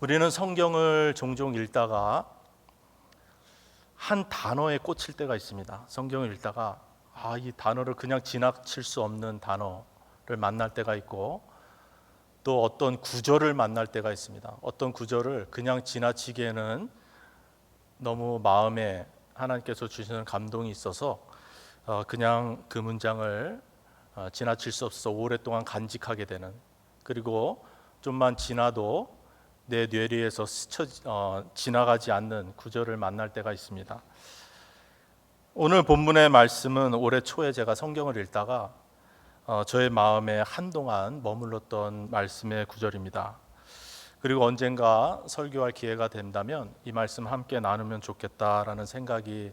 우리는 성경을 종종 읽다가 한 단어에 꽂힐 때가 있습니다. 성경을 읽다가 이 단어를 그냥 지나칠 수 없는 단어를 만날 때가 있고, 또 어떤 구절을 만날 때가 있습니다. 어떤 구절을 그냥 지나치기에는 너무 마음에 하나님께서 주시는 감동이 있어서 그냥 그 문장을 지나칠 수 없어서 오랫동안 간직하게 되는, 그리고 좀만 지나도 내 뇌리에서 지나가지 않는 구절을 만날 때가 있습니다. 오늘 본문의 말씀은 올해 초에 제가 성경을 읽다가 저의 마음에 한동안 머물렀던 말씀의 구절입니다. 그리고 언젠가 설교할 기회가 된다면 이 말씀 함께 나누면 좋겠다라는 생각이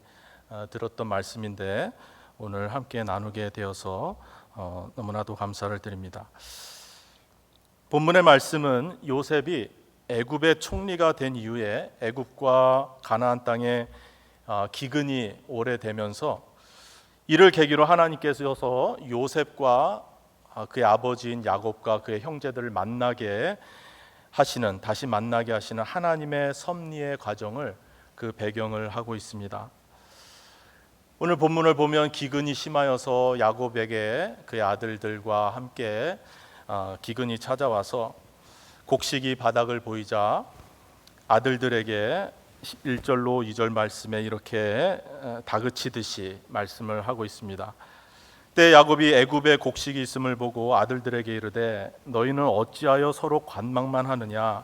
들었던 말씀인데, 오늘 함께 나누게 되어서 너무나도 감사를 드립니다. 본문의 말씀은 요셉이 애굽의 총리가 된 이후에 애굽과 가나안 땅에 기근이 오래되면서 이를 계기로 하나님께서 요셉과 그의 아버지인 야곱과 그의 형제들을 다시 만나게 하시는 하나님의 섭리의 과정을, 그 배경을 하고 있습니다. 오늘 본문을 보면 기근이 심하여서 야곱에게 그의 아들들과 함께 기근이 찾아와서 곡식이 바닥을 보이자 아들들에게 1절로 2절 말씀에 이렇게 다그치듯이 말씀을 하고 있습니다. 그때 야곱이 애굽에 곡식이 있음을 보고 아들들에게 이르되 너희는 어찌하여 서로 관망만 하느냐.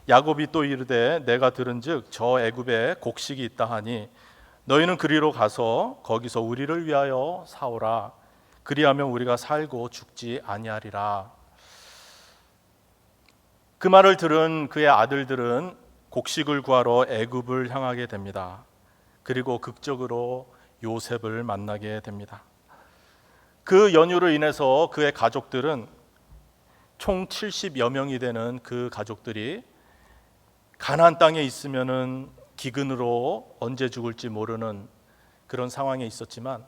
야곱이 또 이르되 내가 들은즉 저 애굽에 곡식이 있다 하니 너희는 그리로 가서 거기서 우리를 위하여 사오라. 그리하면 우리가 살고 죽지 아니하리라. 그 말을 들은 그의 아들들은 곡식을 구하러 애굽을 향하게 됩니다. 그리고 극적으로 요셉을 만나게 됩니다. 그 연유로 인해서 그의 가족들은 총 70여 명이 되는 그 가족들이 가나안 땅에 있으면은 기근으로 언제 죽을지 모르는 그런 상황에 있었지만,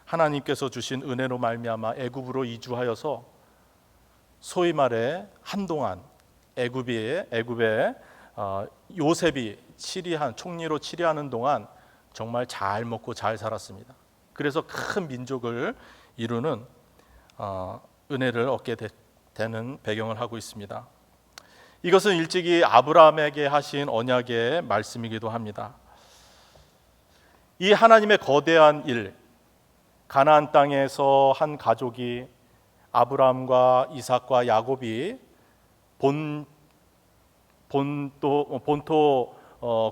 하나님께서 주신 은혜로 말미암아 애굽으로 이주하여서 소위 말해 한동안 애굽에 요셉이 총리로 치리하는 동안 정말 잘 먹고 잘 살았습니다. 그래서 큰 민족을 이루는 은혜를 얻게 되는 배경을 하고 있습니다. 이것은 일찍이 아브라함에게 하신 언약의 말씀이기도 합니다. 이 하나님의 거대한 일, 가나안 땅에서 한 가족이, 아브라함과 이삭과 야곱이 본토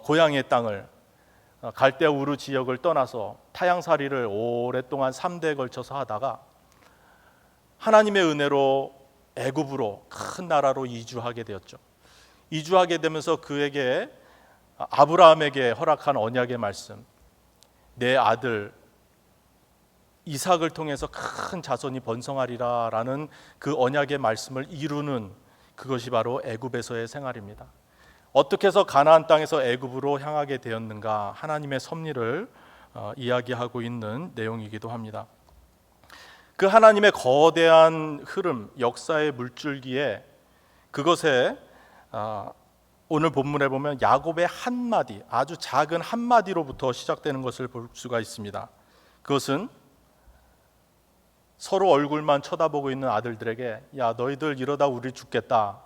고향의 땅을, 갈대아 우르 지역을 떠나서 타향살이를 오랫동안 3대에 걸쳐서 하다가 하나님의 은혜로 애굽으로, 큰 나라로 이주하게 되었죠. 이주하게 되면서 그에게, 아브라함에게 허락한 언약의 말씀, 내 아들 이삭을 통해서 큰 자손이 번성하리라 라는 그 언약의 말씀을 이루는, 그것이 바로 애굽에서의 생활입니다. 어떻게 해서 가나안 땅에서 애굽으로 향하게 되었는가, 하나님의 섭리를 이야기하고 있는 내용이기도 합니다. 그 하나님의 거대한 흐름, 역사의 물줄기에, 그것에 오늘 본문에 보면 야곱의 한마디, 아주 작은 한마디로부터 시작되는 것을 볼 수가 있습니다. 그것은 서로 얼굴만 쳐다보고 있는 아들들에게, 야 너희들 이러다 우리 죽겠다,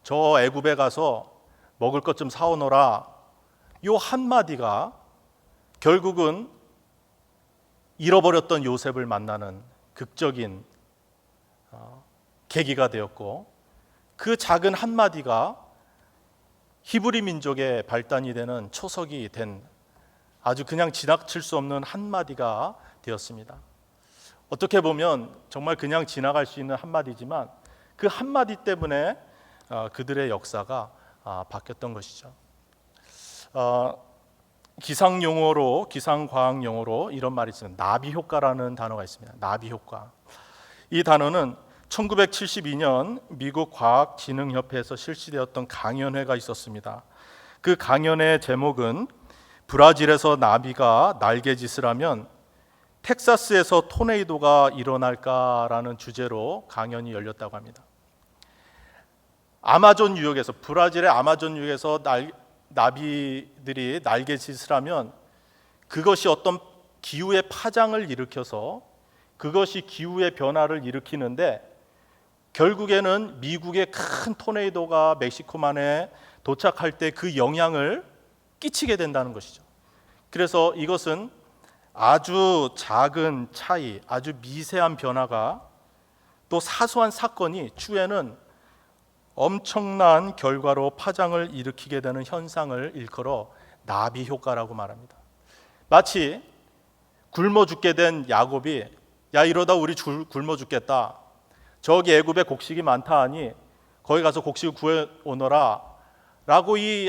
저 애굽에 가서 먹을 것 좀 사오너라, 요 한마디가 결국은 잃어버렸던 요셉을 만나는 극적인 계기가 되었고, 그 작은 한마디가 히브리 민족의 발단이 되는 초석이 된, 아주 그냥 지나칠 수 없는 한마디가 되었습니다. 어떻게 보면 정말 그냥 지나갈 수 있는 한마디지만 그 한마디 때문에 그들의 역사가 바뀌었던 것이죠. 기상과학 용어로 이런 말이 있습니다. 나비 효과라는 단어가 있습니다. 나비 효과. 이 단어는 1972년 미국 과학진흥협회에서 실시되었던 강연회가 있었습니다. 그 강연의 제목은 브라질에서 나비가 날개짓을 하면 텍사스에서 토네이도가 일어날까라는 주제로 강연이 열렸다고 합니다. 아마존 유역에서, 브라질의 아마존 유역에서 나비들이 날갯짓을 하면 그것이 어떤 기후의 파장을 일으켜서 그것이 기후의 변화를 일으키는데, 결국에는 미국의 큰 토네이도가 멕시코만에 도착할 때 그 영향을 끼치게 된다는 것이죠. 그래서 이것은 아주 작은 차이, 아주 미세한 변화가, 또 사소한 사건이 추후에는 엄청난 결과로 파장을 일으키게 되는 현상을 일컬어 나비 효과라고 말합니다. 마치 굶어 죽게 된 야곱이, 야 이러다 우리 굶어 죽겠다, 저기 애굽에 곡식이 많다 하니 거기 가서 곡식을 구해오너라 라고 이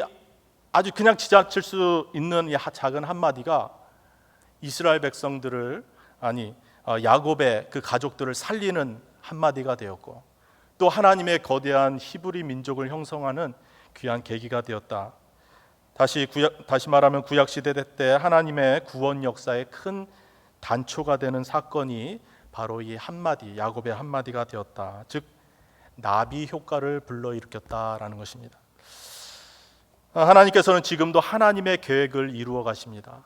아주 그냥 지나칠 수 있는 이 작은 한마디가 이스라엘 백성들을, 야곱의 그 가족들을 살리는 한마디가 되었고, 또 하나님의 거대한 히브리 민족을 형성하는 귀한 계기가 되었다. 다시 말하면 구약시대 때 하나님의 구원 역사의 큰 단초가 되는 사건이 바로 이 한마디, 야곱의 한마디가 되었다. 즉 나비 효과를 불러일으켰다라는 것입니다. 하나님께서는 지금도 하나님의 계획을 이루어 가십니다.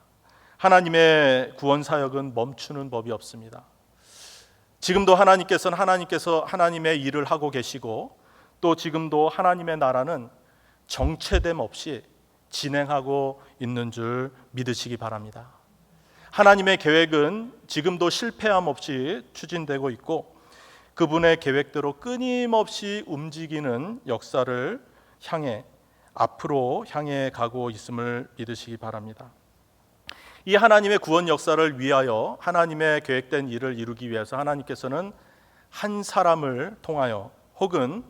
하나님의 구원 사역은 멈추는 법이 없습니다. 지금도 하나님께서는 하나님의 일을 하고 계시고, 또 지금도 하나님의 나라는 정체됨 없이 진행하고 있는 줄 믿으시기 바랍니다. 하나님의 계획은 지금도 실패함 없이 추진되고 있고, 그분의 계획대로 끊임없이 움직이는 역사를 앞으로 향해 가고 있음을 믿으시기 바랍니다. 이 하나님의 구원 역사를 위하여, 하나님의 계획된 일을 이루기 위해서 하나님께서는 한 사람을 통하여, 혹은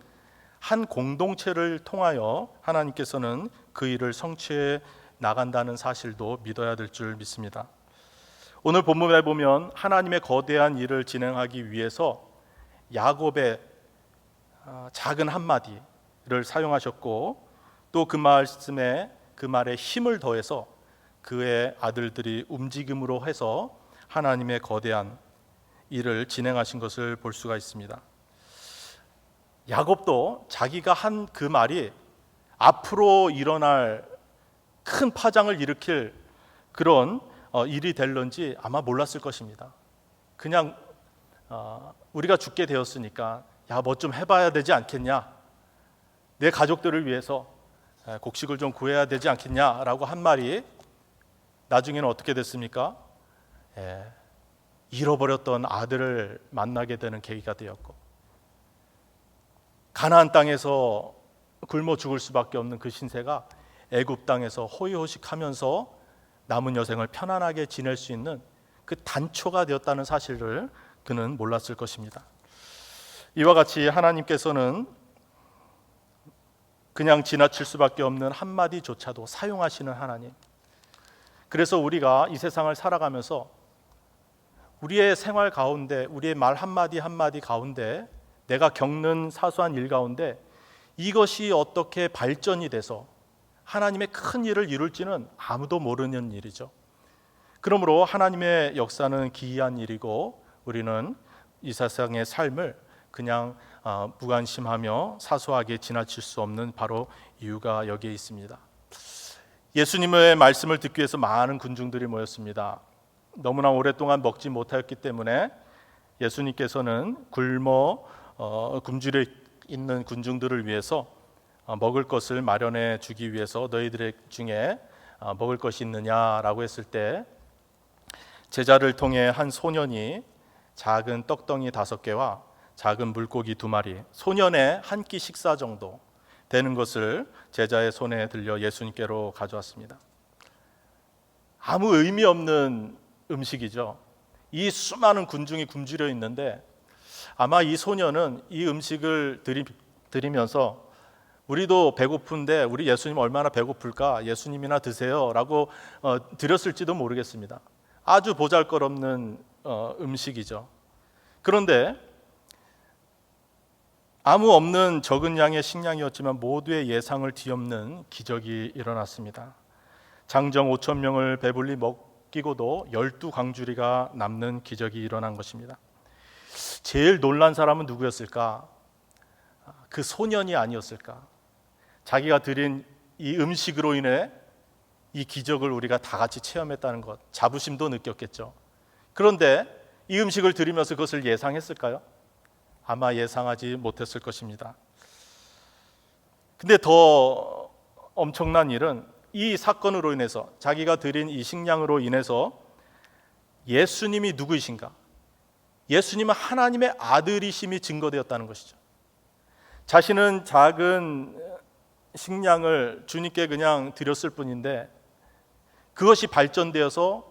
한 공동체를 통하여 하나님께서는 그 일을 성취해 나간다는 사실도 믿어야 될 줄 믿습니다. 오늘 본문에 보면 하나님의 거대한 일을 진행하기 위해서 야곱의 작은 한마디를 사용하셨고, 또 그 말에 힘을 더해서 그의 아들들이 움직임으로 해서 하나님의 거대한 일을 진행하신 것을 볼 수가 있습니다. 야곱도 자기가 한 그 말이 앞으로 일어날 큰 파장을 일으킬 그런 일이 될런지 아마 몰랐을 것입니다. 그냥 우리가 죽게 되었으니까 야, 뭐 좀 해봐야 되지 않겠냐, 내 가족들을 위해서 곡식을 좀 구해야 되지 않겠냐라고 한 말이 나중에는 어떻게 됐습니까? 잃어버렸던 아들을 만나게 되는 계기가 되었고, 가나안 땅에서 굶어 죽을 수밖에 없는 그 신세가 애굽 땅에서 호의호식하면서 남은 여생을 편안하게 지낼 수 있는 그 단초가 되었다는 사실을 그는 몰랐을 것입니다. 이와 같이 하나님께서는 그냥 지나칠 수밖에 없는 한마디조차도 사용하시는 하나님. 그래서 우리가 이 세상을 살아가면서 우리의 생활 가운데, 우리의 말 한마디 한마디 가운데, 내가 겪는 사소한 일 가운데 이것이 어떻게 발전이 돼서 하나님의 큰 일을 이룰지는 아무도 모르는 일이죠. 그러므로 하나님의 역사는 기이한 일이고, 우리는 이 세상의 삶을 그냥 무관심하며 사소하게 지나칠 수 없는 바로 이유가 여기에 있습니다. 예수님의 말씀을 듣기 위해서 많은 군중들이 모였습니다. 너무나 오랫동안 먹지 못하였기 때문에 예수님께서는 굶주려 있는 군중들을 위해서 먹을 것을 마련해 주기 위해서 너희들 중에 먹을 것이 있느냐라고 했을 때, 제자를 통해 한 소년이 작은 떡덩이 5개와 작은 물고기 2마리, 소년의 한 끼 식사 정도 되는 것을 제자의 손에 들려 예수님께로 가져왔습니다. 아무 의미 없는 음식이죠. 이 수많은 군중이 굶주려 있는데 아마 이 소년은 이 음식을 드리면서 우리도 배고픈데 우리 예수님 얼마나 배고플까, 예수님이나 드세요 라고 드렸을지도 모르겠습니다. 아주 보잘것없는 음식이죠. 그런데 아무 없는 적은 양의 식량이었지만 모두의 예상을 뒤엎는 기적이 일어났습니다. 장정 5천 명을 배불리 먹이고도 12광주리가 남는 기적이 일어난 것입니다. 제일 놀란 사람은 누구였을까? 그 소년이 아니었을까? 자기가 드린 이 음식으로 인해 이 기적을 우리가 다 같이 체험했다는 것, 자부심도 느꼈겠죠. 그런데 이 음식을 드리면서 그것을 예상했을까요? 아마 예상하지 못했을 것입니다. 근데 더 엄청난 일은 이 사건으로 인해서, 자기가 드린 이 식량으로 인해서 예수님이 누구이신가? 예수님은 하나님의 아들이심이 증거되었다는 것이죠. 자신은 작은 식량을 주님께 그냥 드렸을 뿐인데 그것이 발전되어서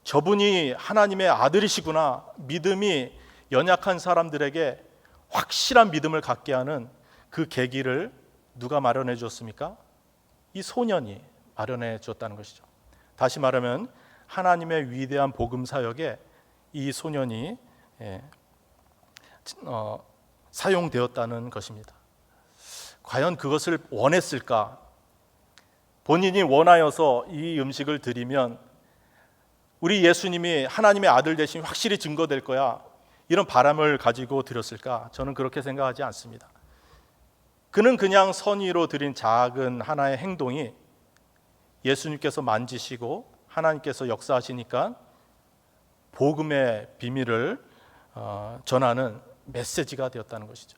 저분이 하나님의 아들이시구나, 믿음이 연약한 사람들에게 확실한 믿음을 갖게 하는 그 계기를 누가 마련해 주었습니까? 이 소년이 마련해 주었다는 것이죠. 다시 말하면 하나님의 위대한 복음 사역에 이 소년이 사용되었다는 것입니다. 과연 그것을 원했을까? 본인이 원하여서 이 음식을 드리면 우리 예수님이 하나님의 아들 되심이 확실히 증거될 거야, 이런 바람을 가지고 드렸을까? 저는 그렇게 생각하지 않습니다. 그는 그냥 선의로 드린 작은 하나의 행동이 예수님께서 만지시고 하나님께서 역사하시니까 복음의 비밀을 전하는 메시지가 되었다는 것이죠.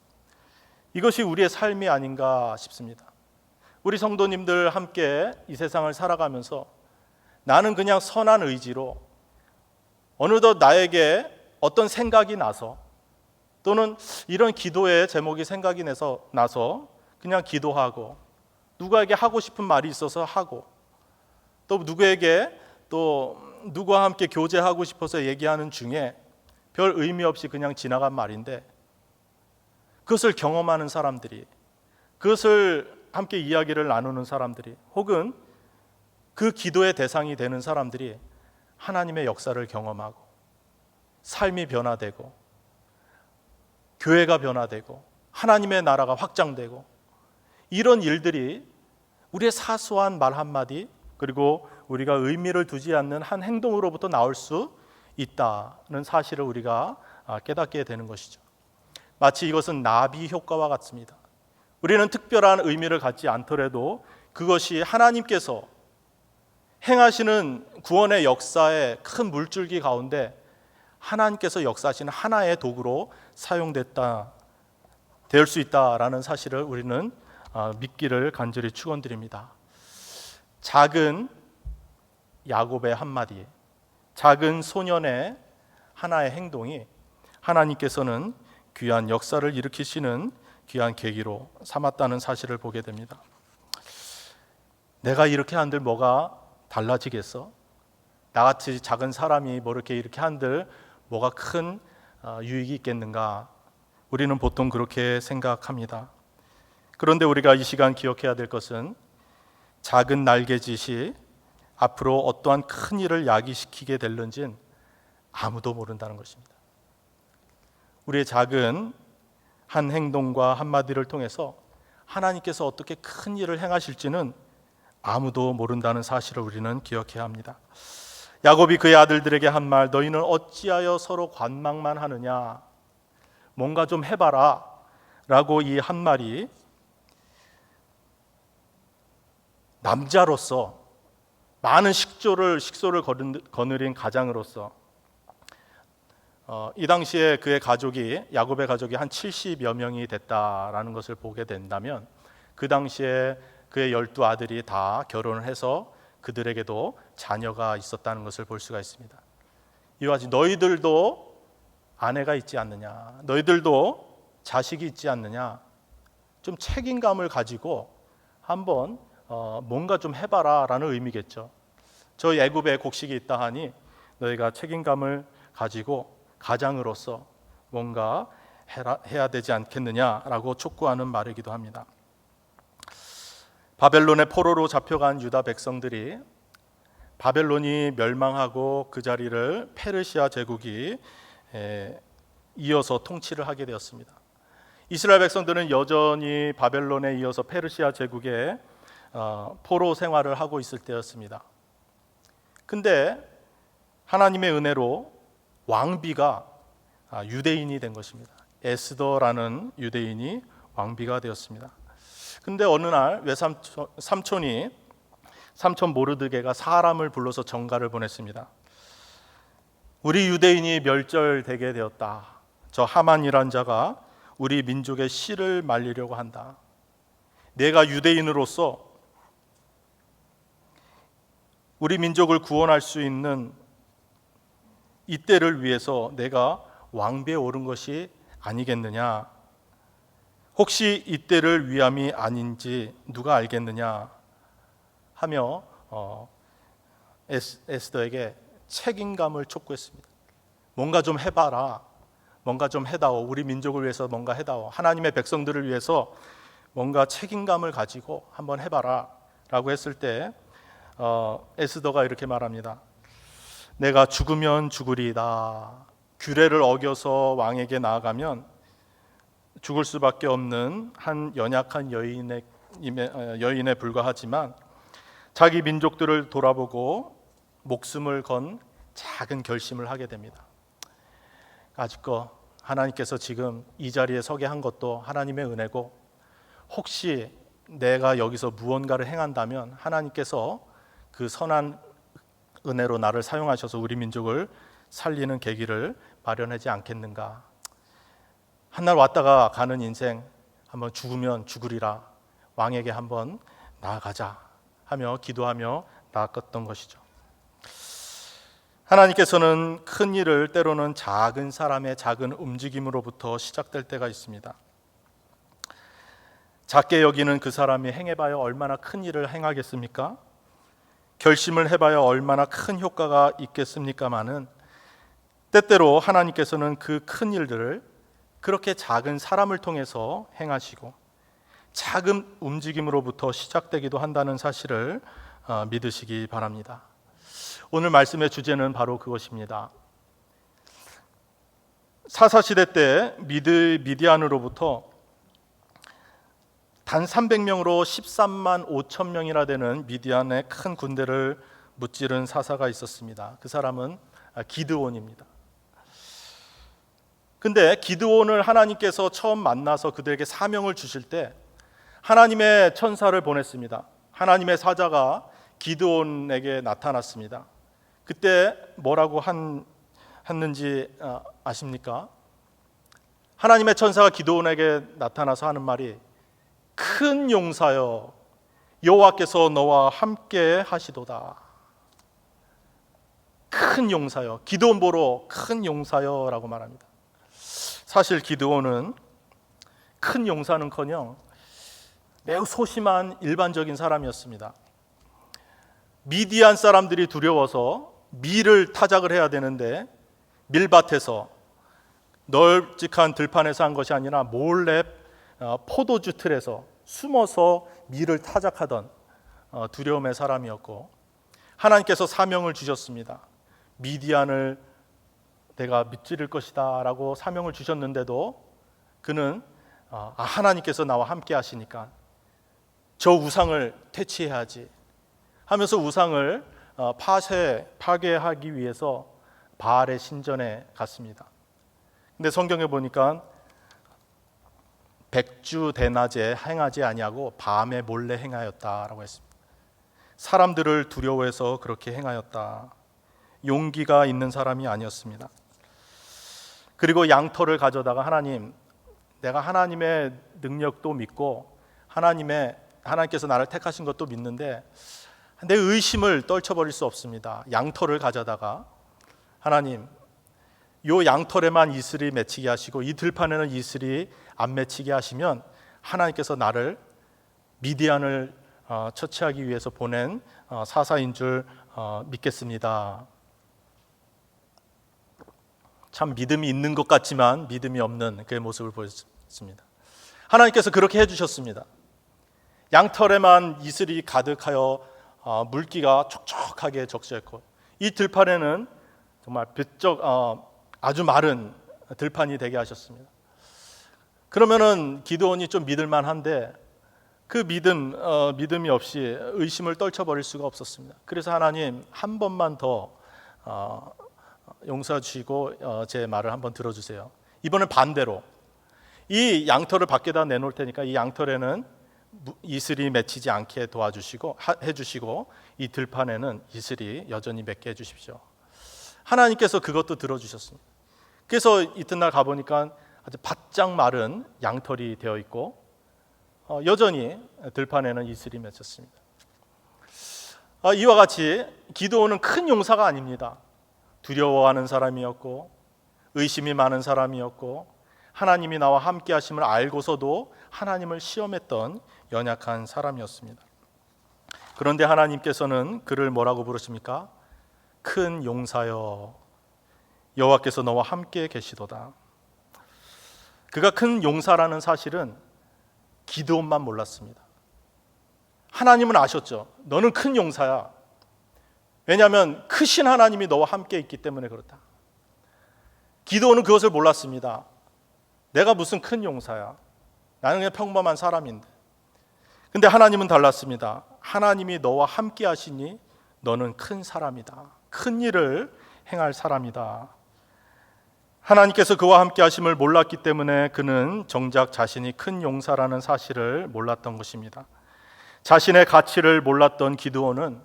이것이 우리의 삶이 아닌가 싶습니다. 우리 성도님들 함께 이 세상을 살아가면서 나는 그냥 선한 의지로 어느덧 나에게 어떤 생각이 나서, 또는 이런 기도의 제목이 생각이 나서 그냥 기도하고, 누구에게 하고 싶은 말이 있어서 하고, 또 누구에게 또 누구와 함께 교제하고 싶어서 얘기하는 중에 별 의미 없이 그냥 지나간 말인데, 그것을 경험하는 사람들이, 그것을 함께 이야기를 나누는 사람들이, 혹은 그 기도의 대상이 되는 사람들이 하나님의 역사를 경험하고 삶이 변화되고 교회가 변화되고 하나님의 나라가 확장되고, 이런 일들이 우리의 사소한 말 한마디, 그리고 우리가 의미를 두지 않는 한 행동으로부터 나올 수 있다는 사실을 우리가 깨닫게 되는 것이죠. 마치 이것은 나비 효과와 같습니다. 우리는 특별한 의미를 갖지 않더라도 그것이 하나님께서 행하시는 구원의 역사의 큰 물줄기 가운데 하나님께서 역사하시는 하나의 도구로 될 수 있다라는 사실을 우리는 믿기를 간절히 축원드립니다. 작은 야곱의 한마디, 작은 소년의 하나의 행동이 하나님께서는 귀한 역사를 일으키시는 귀한 계기로 삼았다는 사실을 보게 됩니다. 내가 이렇게 한들 뭐가 달라지겠어? 나같이 작은 사람이 이렇게 한들 뭐가 큰 유익이 있겠는가? 우리는 보통 그렇게 생각합니다. 그런데 우리가 이 시간 기억해야 될 것은 작은 날개짓이 앞으로 어떠한 큰 일을 야기시키게 될는지는 아무도 모른다는 것입니다. 우리의 작은 한 행동과 한마디를 통해서 하나님께서 어떻게 큰 일을 행하실지는 아무도 모른다는 사실을 우리는 기억해야 합니다. 야곱이 그의 아들들에게 한 말, 너희는 어찌하여 서로 관망만 하느냐, 뭔가 좀 해봐라 라고 이 한 말이 남자로서 많은 식소를 거느린 가장으로서 이 당시에 야곱의 가족이 한 70여 명이 됐다라는 것을 보게 된다면, 그 당시에 그의 12아들이 다 결혼을 해서 그들에게도 자녀가 있었다는 것을 볼 수가 있습니다. 이와 같이 너희들도 아내가 있지 않느냐, 너희들도 자식이 있지 않느냐, 좀 책임감을 가지고 한번 뭔가 좀 해봐라 라는 의미겠죠. 저 애굽에 곡식이 있다 하니 너희가 책임감을 가지고 가장으로서 뭔가 해야 되지 않겠느냐라고 촉구하는 말이기도 합니다. 바벨론의 포로로 잡혀간 유다 백성들이 바벨론이 멸망하고 그 자리를 페르시아 제국이 이어서 통치를 하게 되었습니다. 이스라엘 백성들은 여전히 바벨론에 이어서 페르시아 제국의 포로 생활을 하고 있을 때였습니다. 근데 하나님의 은혜로 왕비가 유대인이 된 것입니다. 에스더라는 유대인이 왕비가 되었습니다. 근데 어느 날 외삼촌이 삼촌 모르드게가 사람을 불러서 전가를 보냈습니다. 우리 유대인이 멸절되게 되었다. 저 하만이란 자가 우리 민족의 씨를 말리려고 한다. 내가 유대인으로서 우리 민족을 구원할 수 있는 이때를 위해서 내가 왕비에 오른 것이 아니겠느냐? 혹시 이때를 위함이 아닌지 누가 알겠느냐? 하며 에스더에게 책임감을 촉구했습니다. 뭔가 좀 해봐라. 뭔가 좀 해다오. 우리 민족을 위해서 뭔가 해다오. 하나님의 백성들을 위해서 뭔가 책임감을 가지고 한번 해봐라 라고 했을 때 에스더가 이렇게 말합니다. 내가 죽으면 죽으리이다. 규례를 어겨서 왕에게 나아가면 죽을 수밖에 없는 한 연약한 여인에 불과하지만 자기 민족들을 돌아보고 목숨을 건 작은 결심을 하게 됩니다. 아직껏 하나님께서 지금 이 자리에 서게 한 것도 하나님의 은혜고, 혹시 내가 여기서 무언가를 행한다면 하나님께서 그 선한 은혜로 나를 사용하셔서 우리 민족을 살리는 계기를 마련하지 않겠는가. 한날 왔다가 가는 인생, 한번 죽으면 죽으리라, 왕에게 한번 나아가자 하며 기도하며 나아갔던 것이죠. 하나님께서는 큰 일을 때로는 작은 사람의 작은 움직임으로부터 시작될 때가 있습니다. 작게 여기는 그 사람이 행해봐야 얼마나 큰 일을 행하겠습니까? 결심을 해봐야 얼마나 큰 효과가 있겠습니까마는 때때로 하나님께서는 그 큰 일들을 그렇게 작은 사람을 통해서 행하시고 작은 움직임으로부터 시작되기도 한다는 사실을 믿으시기 바랍니다. 오늘 말씀의 주제는 바로 그것입니다. 사사시대 때 미디안으로부터 단 300명으로 13만 5천 명이나 되는 미디안의 큰 군대를 무찌른 사사가 있었습니다. 그 사람은 기드온입니다. 근데 기드온을 하나님께서 처음 만나서 그들에게 사명을 주실 때 하나님의 천사를 보냈습니다. 하나님의 사자가 기드온에게 나타났습니다. 그때 뭐라고 했는지 아십니까? 하나님의 천사가 기드온에게 나타나서 하는 말이, 큰 용사여, 여호와께서 너와 함께 하시도다. 큰 용사여, 기드온 보러 큰 용사여라고 말합니다. 사실 기드온은 큰 용사는커녕 매우 소심한 일반적인 사람이었습니다. 미디안 사람들이 두려워서 밀을 타작을 해야 되는데 밀밭에서 널찍한 들판에서 한 것이 아니라 몰래 포도주 틀에서 숨어서 밀을 타작하던 두려움의 사람이었고, 하나님께서 사명을 주셨습니다. 미디안을 내가 무찌를 것이다 라고 사명을 주셨는데도 그는 하나님께서 나와 함께 하시니까 저 우상을 퇴치해야지 하면서 우상을 파괴하기 위해서 바알의 신전에 갔습니다. 근데 성경에 보니까 백주 대낮에 행하지 아니하고 밤에 몰래 행하였다라고 했습니다. 사람들을 두려워해서 그렇게 행하였다. 용기가 있는 사람이 아니었습니다. 그리고 양털을 가져다가 하나님, 내가 하나님의 능력도 믿고 하나님께서 나를 택하신 것도 믿는데 내 의심을 떨쳐버릴 수 없습니다. 양털을 가져다가 하나님, 요 양털에만 이슬이 맺히게 하시고 이 들판에는 이슬이 안 맺히게 하시면 하나님께서 나를 미디안을 처치하기 위해서 보낸 사사인 줄 믿겠습니다. 참 믿음이 있는 것 같지만 믿음이 없는 그의 모습을 보였습니다. 하나님께서 그렇게 해주셨습니다. 양털에만 이슬이 가득하여 물기가 촉촉하게 적시했고 이 들판에는 정말 아주 마른 들판이 되게 하셨습니다. 그러면은 기드온이 좀 믿을만한데 그 믿음이 없이 의심을 떨쳐버릴 수가 없었습니다. 그래서 하나님, 한 번만 더 용서 주시고 제 말을 한번 들어주세요. 이번엔 반대로 이 양털을 밖에다 내놓을 테니까 이 양털에는 이슬이 맺히지 않게 도와주시고 해주시고 이 들판에는 이슬이 여전히 맺게 해주십시오. 하나님께서 그것도 들어주셨습니다. 그래서 이튿날 가보니까 아주 바짝 마른 양털이 되어 있고 여전히 들판에는 이슬이 맺혔습니다. 이와 같이 기드온은 큰 용사가 아닙니다. 두려워하는 사람이었고 의심이 많은 사람이었고 하나님이 나와 함께 하심을 알고서도 하나님을 시험했던 연약한 사람이었습니다. 그런데 하나님께서는 그를 뭐라고 부르십니까? 큰 용사여, 여호와께서 너와 함께 계시도다. 그가 큰 용사라는 사실은 기드온만 몰랐습니다. 하나님은 아셨죠. 너는 큰 용사야. 왜냐하면 크신 하나님이 너와 함께 있기 때문에 그렇다. 기드온은 그것을 몰랐습니다. 내가 무슨 큰 용사야. 나는 그냥 평범한 사람인데. 근데 하나님은 달랐습니다. 하나님이 너와 함께 하시니 너는 큰 사람이다. 큰 일을 행할 사람이다. 하나님께서 그와 함께 하심을 몰랐기 때문에 그는 정작 자신이 큰 용사라는 사실을 몰랐던 것입니다. 자신의 가치를 몰랐던 기드온은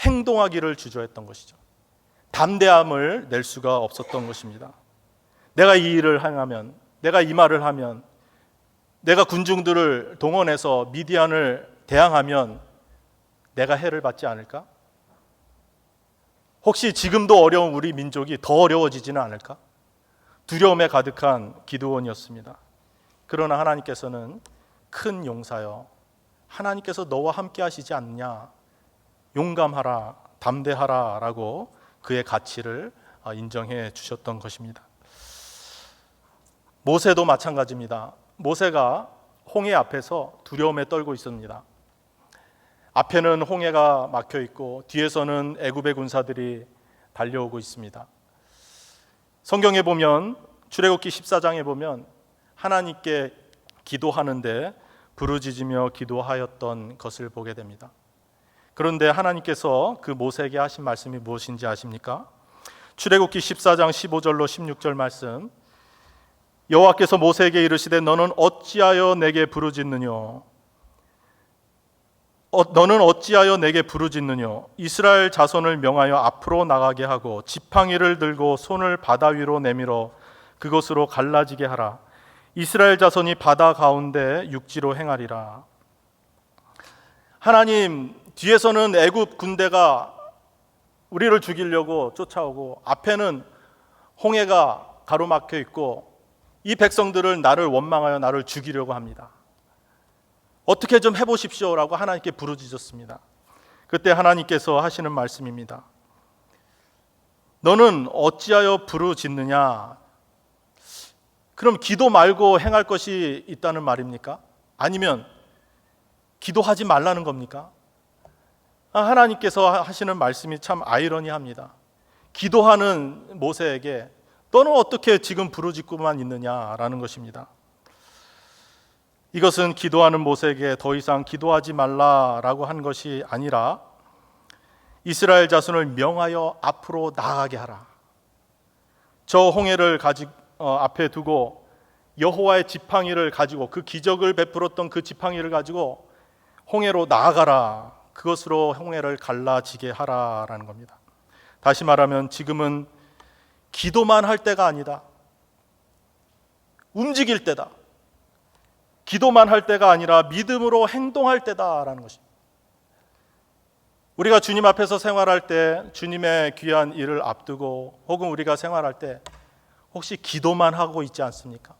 행동하기를 주저했던 것이죠. 담대함을 낼 수가 없었던 것입니다. 내가 이 일을 행하면, 내가 이 말을 하면, 내가 군중들을 동원해서 미디안을 대항하면 내가 해를 받지 않을까? 혹시 지금도 어려운 우리 민족이 더 어려워지지는 않을까? 두려움에 가득한 기드온이었습니다. 그러나 하나님께서는 큰 용사여, 하나님께서 너와 함께 하시지 않느냐, 용감하라, 담대하라 라고 그의 가치를 인정해 주셨던 것입니다. 모세도 마찬가지입니다. 모세가 홍해 앞에서 두려움에 떨고 있습니다. 앞에는 홍해가 막혀 있고 뒤에서는 애굽의 군사들이 달려오고 있습니다. 성경에 보면 출애굽기 14장에 보면 하나님께 기도하는데 부르짖으며 기도하였던 것을 보게 됩니다. 그런데 하나님께서 그 모세에게 하신 말씀이 무엇인지 아십니까? 출애굽기 14장 15절로 16절 말씀, 여호와께서 모세에게 이르시되 너는 어찌하여 내게 부르짖느뇨? 너는 어찌하여 내게 부르짖느뇨? 이스라엘 자손을 명하여 앞으로 나가게 하고 지팡이를 들고 손을 바다 위로 내밀어 그곳으로 갈라지게 하라. 이스라엘 자손이 바다 가운데 육지로 행하리라. 하나님, 뒤에서는 애굽 군대가 우리를 죽이려고 쫓아오고 앞에는 홍해가 가로막혀 있고 이 백성들을 나를 원망하여 나를 죽이려고 합니다. 어떻게 좀 해보십시오라고 하나님께 부르짖었습니다. 그때 하나님께서 하시는 말씀입니다. 너는 어찌하여 부르짖느냐? 그럼 기도 말고 행할 것이 있다는 말입니까? 아니면 기도하지 말라는 겁니까? 하나님께서 하시는 말씀이 참 아이러니합니다. 기도하는 모세에게 너는 어떻게 지금 부르짖고만 있느냐라는 것입니다. 이것은 기도하는 모세에게 더 이상 기도하지 말라라고 한 것이 아니라 이스라엘 자손을 명하여 앞으로 나아가게 하라. 저 홍해를 앞에 두고 여호와의 지팡이를 가지고 그 기적을 베풀었던 그 지팡이를 가지고 홍해로 나아가라. 그것으로 홍해를 갈라지게 하라라는 겁니다. 다시 말하면 지금은 기도만 할 때가 아니다. 움직일 때다. 기도만 할 때가 아니라 믿음으로 행동할 때다라는 것입니다. 우리가 주님 앞에서 생활할 때, 주님의 귀한 일을 앞두고 혹은 우리가 생활할 때 혹시 기도만 하고 있지 않습니까?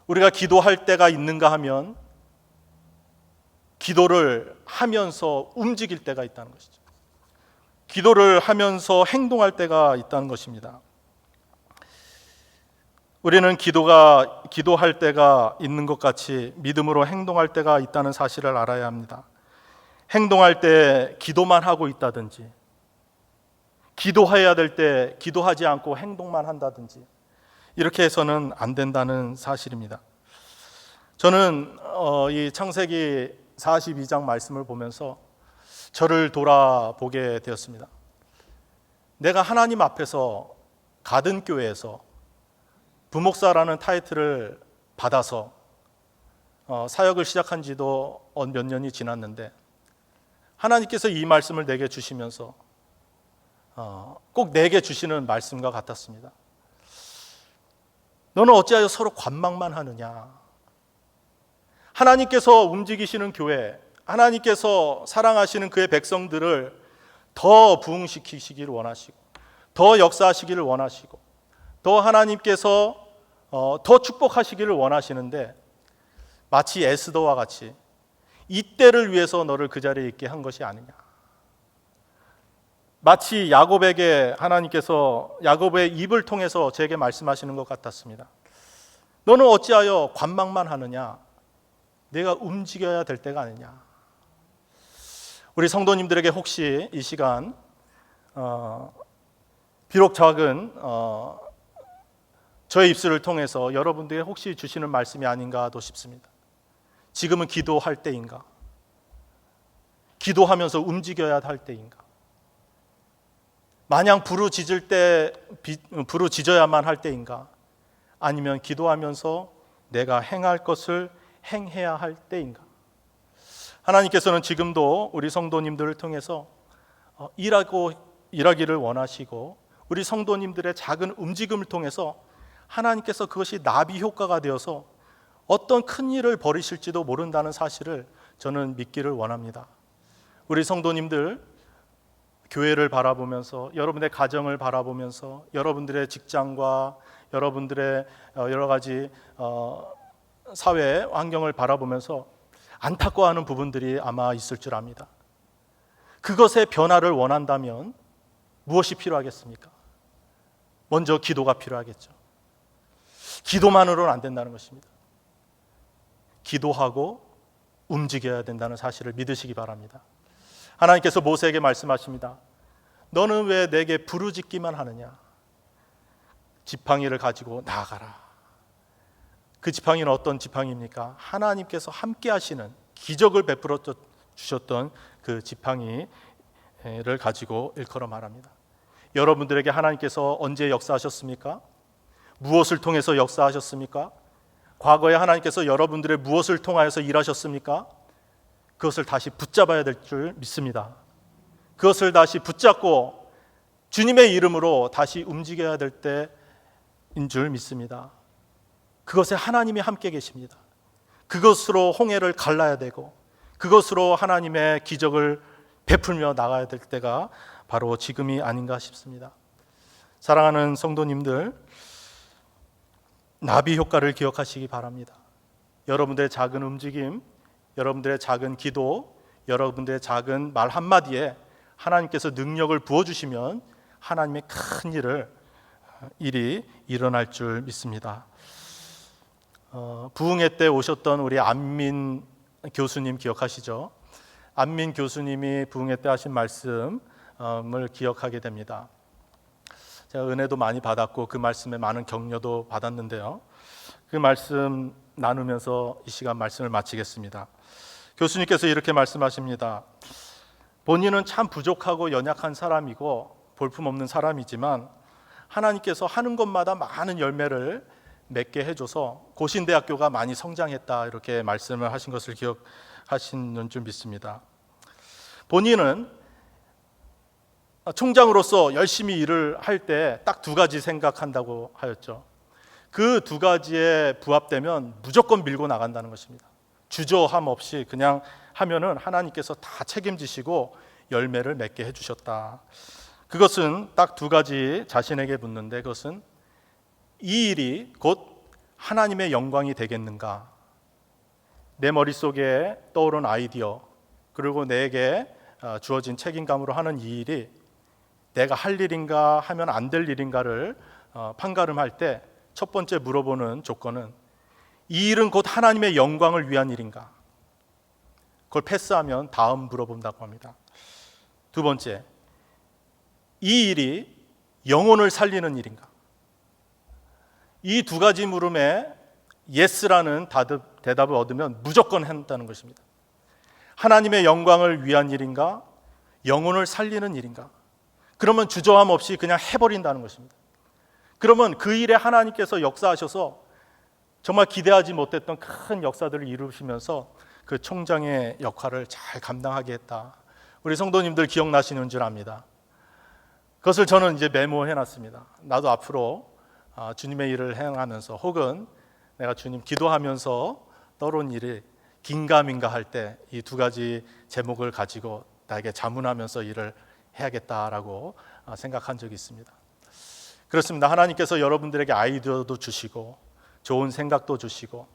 우리가 기도할 때가 있는가 하면 기도를 하면서 움직일 때가 있다는 것이죠. 기도를 하면서 행동할 때가 있다는 것입니다. 우리는 기도할 때가 있는 것 같이 믿음으로 행동할 때가 있다는 사실을 알아야 합니다. 행동할 때 기도만 하고 있다든지, 기도해야 될 때 기도하지 않고 행동만 한다든지, 이렇게 해서는 안 된다는 사실입니다. 저는 이 창세기 42장 말씀을 보면서 저를 돌아보게 되었습니다. 내가 하나님 앞에서 가든 교회에서 부목사라는 타이틀을 받아서 사역을 시작한 지도 몇 년이 지났는데 하나님께서 이 말씀을 내게 주시면서 꼭 내게 주시는 말씀과 같았습니다. 너는 어찌하여 서로 관망만 하느냐? 하나님께서 움직이시는 교회, 하나님께서 사랑하시는 그의 백성들을 더 부흥시키시기를 원하시고, 더 역사하시기를 원하시고, 더 하나님께서 더 축복하시기를 원하시는데 마치 에스더와 같이 이때를 위해서 너를 그 자리에 있게 한 것이 아니냐. 마치 야곱에게 하나님께서 야곱의 입을 통해서 제게 말씀하시는 것 같았습니다. 너는 어찌하여 관망만 하느냐? 내가 움직여야 될 때가 아니냐. 우리 성도님들에게 혹시 이 시간 비록 작은 저의 입술을 통해서 여러분들에게 혹시 주시는 말씀이 아닌가도 싶습니다. 지금은 기도할 때인가? 기도하면서 움직여야 할 때인가? 마냥 부르짖을 때 부르짖어야만 할 때인가? 아니면 기도하면서 내가 행할 것을 행해야 할 때인가? 하나님께서는 지금도 우리 성도님들을 통해서 일하기를 원하시고 우리 성도님들의 작은 움직임을 통해서 하나님께서 그것이 나비 효과가 되어서 어떤 큰 일을 벌이실지도 모른다는 사실을 저는 믿기를 원합니다. 우리 성도님들 교회를 바라보면서 여러분의 가정을 바라보면서 여러분들의 직장과 여러분들의 여러 가지 사회 환경을 바라보면서 안타까워하는 부분들이 아마 있을 줄 압니다. 그것의 변화를 원한다면 무엇이 필요하겠습니까? 먼저 기도가 필요하겠죠. 기도만으로는 안 된다는 것입니다. 기도하고 움직여야 된다는 사실을 믿으시기 바랍니다. 하나님께서 모세에게 말씀하십니다. 너는 왜 내게 부르짖기만 하느냐? 지팡이를 가지고 나아가라. 그 지팡이는 어떤 지팡이입니까? 하나님께서 함께 하시는 기적을 베풀어 주셨던 그 지팡이를 가지고 일컬어 말합니다. 여러분들에게 하나님께서 언제 역사하셨습니까? 무엇을 통해서 역사하셨습니까? 과거에 하나님께서 여러분들의 무엇을 통하여서 일하셨습니까? 그것을 다시 붙잡아야 될 줄 믿습니다. 그것을 다시 붙잡고 주님의 이름으로 다시 움직여야 될 때인 줄 믿습니다. 그것에 하나님이 함께 계십니다. 그것으로 홍해를 갈라야 되고 그것으로 하나님의 기적을 베풀며 나가야 될 때가 바로 지금이 아닌가 싶습니다. 사랑하는 성도님들, 나비 효과를 기억하시기 바랍니다. 여러분들의 작은 움직임, 여러분들의 작은 기도, 여러분들의 작은 말 한마디에 하나님께서 능력을 부어주시면 하나님의 큰 일이 일어날 줄 믿습니다. 부흥회 때 오셨던 우리 안민 교수님 기억하시죠? 안민 교수님이 부흥회 때 하신 말씀을 기억하게 됩니다. 제가 은혜도 많이 받았고 그 말씀에 많은 격려도 받았는데요. 그 말씀 나누면서 이 시간 말씀을 마치겠습니다. 교수님께서 이렇게 말씀하십니다. 본인은 참 부족하고 연약한 사람이고 볼품없는 사람이지만 하나님께서 하는 것마다 많은 열매를 맺게 해줘서 고신대학교가 많이 성장했다, 이렇게 말씀을 하신 것을 기억하시는 줄 믿습니다. 본인은 총장으로서 열심히 일을 할 때 딱 두 가지 생각한다고 하였죠. 그 두 가지에 부합되면 무조건 밀고 나간다는 것입니다. 주저함 없이 그냥 하면은 하나님께서 다 책임지시고 열매를 맺게 해주셨다. 그것은 딱 두 가지 자신에게 묻는데, 그것은 이 일이 곧 하나님의 영광이 되겠는가? 내 머릿속에 떠오른 아이디어, 그리고 내게 주어진 책임감으로 하는 이 일이 내가 할 일인가 하면 안 될 일인가를 판가름할 때 첫 번째 물어보는 조건은 이 일은 곧 하나님의 영광을 위한 일인가? 그걸 패스하면 다음 물어본다고 합니다. 두 번째, 이 일이 영혼을 살리는 일인가? 이 두 가지 물음에 예스라는 대답을 얻으면 무조건 한다는 것입니다. 하나님의 영광을 위한 일인가? 영혼을 살리는 일인가? 그러면 주저함 없이 그냥 해버린다는 것입니다. 그러면 그 일에 하나님께서 역사하셔서 정말 기대하지 못했던 큰 역사들을 이루시면서 그 총장의 역할을 잘 감당하게 했다. 우리 성도님들 기억나시는 줄 압니다. 그것을 저는 이제 메모해 놨습니다. 나도 앞으로 주님의 일을 행하면서 혹은 내가 주님 기도하면서 떠오른 일이 긴가민가 할 때 이 두 가지 제목을 가지고 나에게 자문하면서 일을 해야겠다라고 생각한 적이 있습니다. 그렇습니다. 하나님께서 여러분들에게 아이디어도 주시고 좋은 생각도 주시고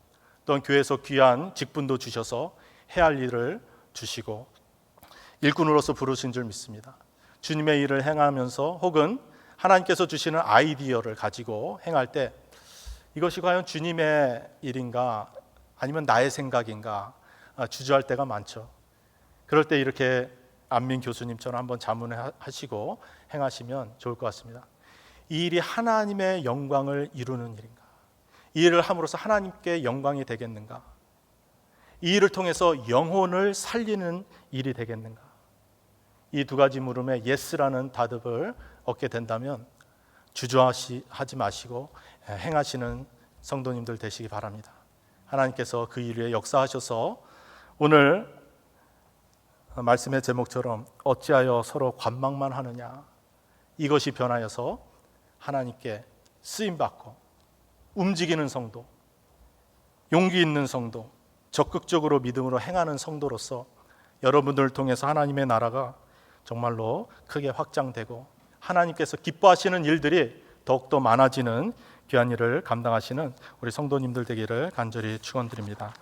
또한 교회에서 귀한 직분도 주셔서 해야 할 일을 주시고 일꾼으로서 부르신 줄 믿습니다. 주님의 일을 행하면서 혹은 하나님께서 주시는 아이디어를 가지고 행할 때 이것이 과연 주님의 일인가 아니면 나의 생각인가 주저할 때가 많죠. 그럴 때 이렇게 안민 교수님처럼 한번 자문하시고 행하시면 좋을 것 같습니다. 이 일이 하나님의 영광을 이루는 일인가? 이 일을 함으로써 하나님께 영광이 되겠는가? 이 일을 통해서 영혼을 살리는 일이 되겠는가? 이 두 가지 물음에 예스라는 답을 얻게 된다면 주저하지 마시고 행하시는 성도님들 되시기 바랍니다. 하나님께서 그 일에 역사하셔서 오늘 말씀의 제목처럼 어찌하여 서로 관망만 하느냐, 이것이 변하여서 하나님께 쓰임받고 움직이는 성도, 용기 있는 성도, 적극적으로 믿음으로 행하는 성도로서 여러분들을 통해서 하나님의 나라가 정말로 크게 확장되고 하나님께서 기뻐하시는 일들이 더욱더 많아지는 귀한 일을 감당하시는 우리 성도님들 되기를 간절히 축원드립니다.